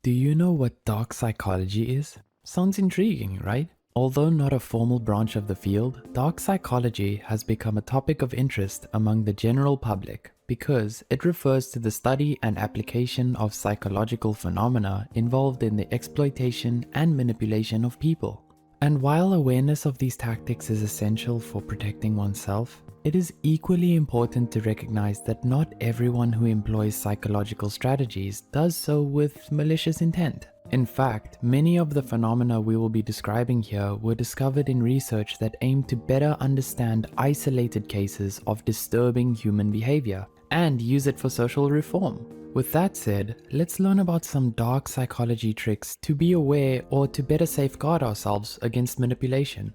Do you know what dark psychology is? Sounds intriguing, right? Although not a formal branch of the field, dark psychology has become a topic of interest among the general public because it refers to the study and application of psychological phenomena involved in the exploitation and manipulation of people. And while awareness of these tactics is essential for protecting oneself, it is equally important to recognize that not everyone who employs psychological strategies does so with malicious intent. In fact, many of the phenomena we will be describing here were discovered in research that aimed to better understand isolated cases of disturbing human behavior and use it for social reform. With that said, let's learn about some dark psychology tricks to be aware or to better safeguard ourselves against manipulation.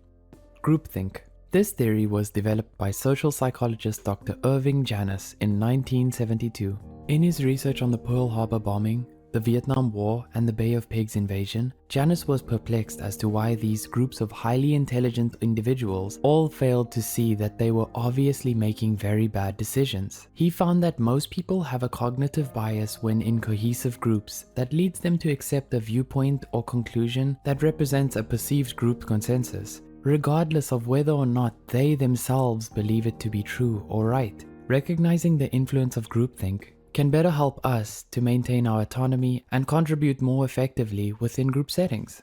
Groupthink. This theory was developed by social psychologist Dr. Irving Janis in 1972. In his research on the Pearl Harbor bombing, the Vietnam War, and the Bay of Pigs invasion, Janis was perplexed as to why these groups of highly intelligent individuals all failed to see that they were obviously making very bad decisions. He found that most people have a cognitive bias when in cohesive groups that leads them to accept a viewpoint or conclusion that represents a perceived group consensus, regardless of whether or not they themselves believe it to be true or right. Recognizing the influence of groupthink can better help us to maintain our autonomy and contribute more effectively within group settings.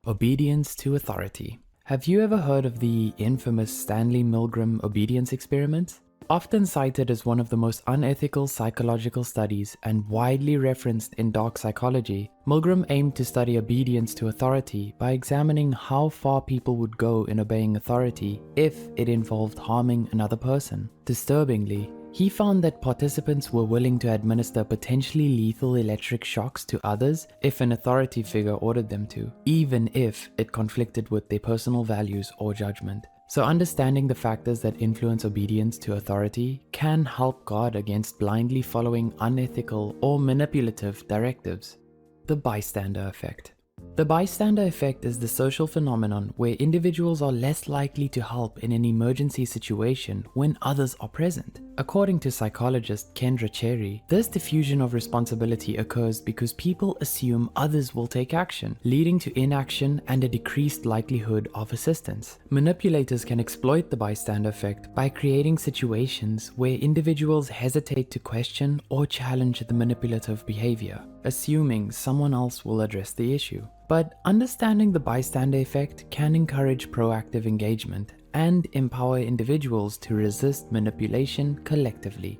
Obedience to authority. Have you ever heard of the infamous Stanley Milgram obedience experiment? Often cited as one of the most unethical psychological studies and widely referenced in dark psychology, Milgram aimed to study obedience to authority by examining how far people would go in obeying authority if it involved harming another person. Disturbingly, he found that participants were willing to administer potentially lethal electric shocks to others if an authority figure ordered them to, even if it conflicted with their personal values or judgment. So understanding the factors that influence obedience to authority can help guard against blindly following unethical or manipulative directives. The bystander effect. The bystander effect is the social phenomenon where individuals are less likely to help in an emergency situation when others are present. According to psychologist Kendra Cherry, this diffusion of responsibility occurs because people assume others will take action, leading to inaction and a decreased likelihood of assistance. Manipulators can exploit the bystander effect by creating situations where individuals hesitate to question or challenge the manipulative behavior, assuming someone else will address the issue. But understanding the bystander effect can encourage proactive engagement and empower individuals to resist manipulation collectively.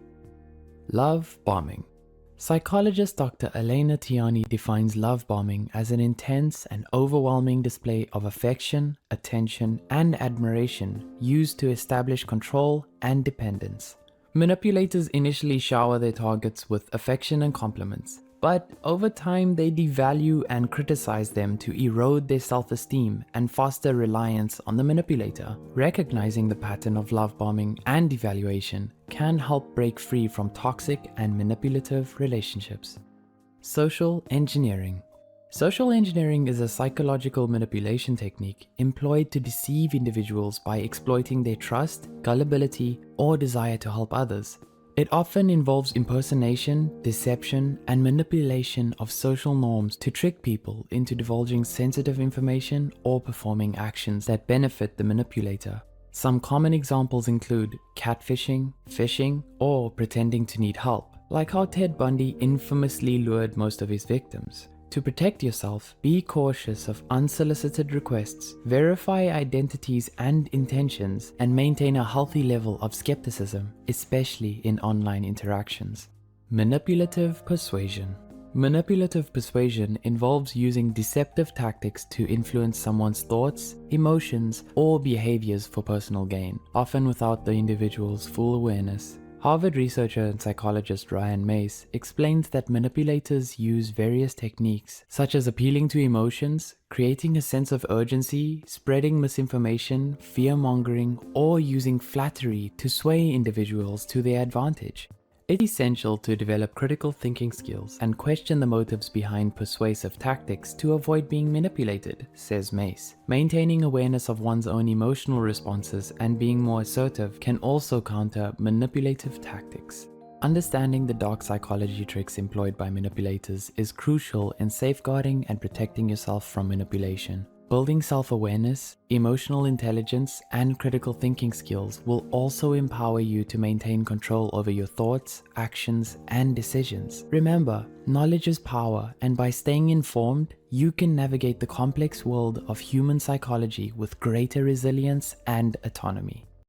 Love bombing. Psychologist Dr. Elena Tiani defines love bombing as an intense and overwhelming display of affection, attention, and admiration used to establish control and dependence. Manipulators initially shower their targets with affection and compliments, but over time they devalue and criticize them to erode their self-esteem and foster reliance on the manipulator. Recognizing the pattern of love bombing and devaluation can help break free from toxic and manipulative relationships. Social engineering. Social engineering is a psychological manipulation technique employed to deceive individuals by exploiting their trust, gullibility, or desire to help others. It often involves impersonation, deception, and manipulation of social norms to trick people into divulging sensitive information or performing actions that benefit the manipulator. Some common examples include catfishing, phishing, or pretending to need help, like how Ted Bundy infamously lured most of his victims. To protect yourself, be cautious of unsolicited requests, verify identities and intentions, and maintain a healthy level of skepticism, especially in online interactions. Manipulative persuasion. Manipulative persuasion involves using deceptive tactics to influence someone's thoughts, emotions, or behaviors for personal gain, often without the individual's full awareness. Harvard researcher and psychologist Ryan Mace explains that manipulators use various techniques, such as appealing to emotions, creating a sense of urgency, spreading misinformation, fear-mongering, or using flattery to sway individuals to their advantage. It's essential to develop critical thinking skills and question the motives behind persuasive tactics to avoid being manipulated, says Mace. Maintaining awareness of one's own emotional responses and being more assertive can also counter manipulative tactics. Understanding the dark psychology tricks employed by manipulators is crucial in safeguarding and protecting yourself from manipulation. Building self-awareness, emotional intelligence, and critical thinking skills will also empower you to maintain control over your thoughts, actions, and decisions. Remember, knowledge is power, and by staying informed, you can navigate the complex world of human psychology with greater resilience and autonomy.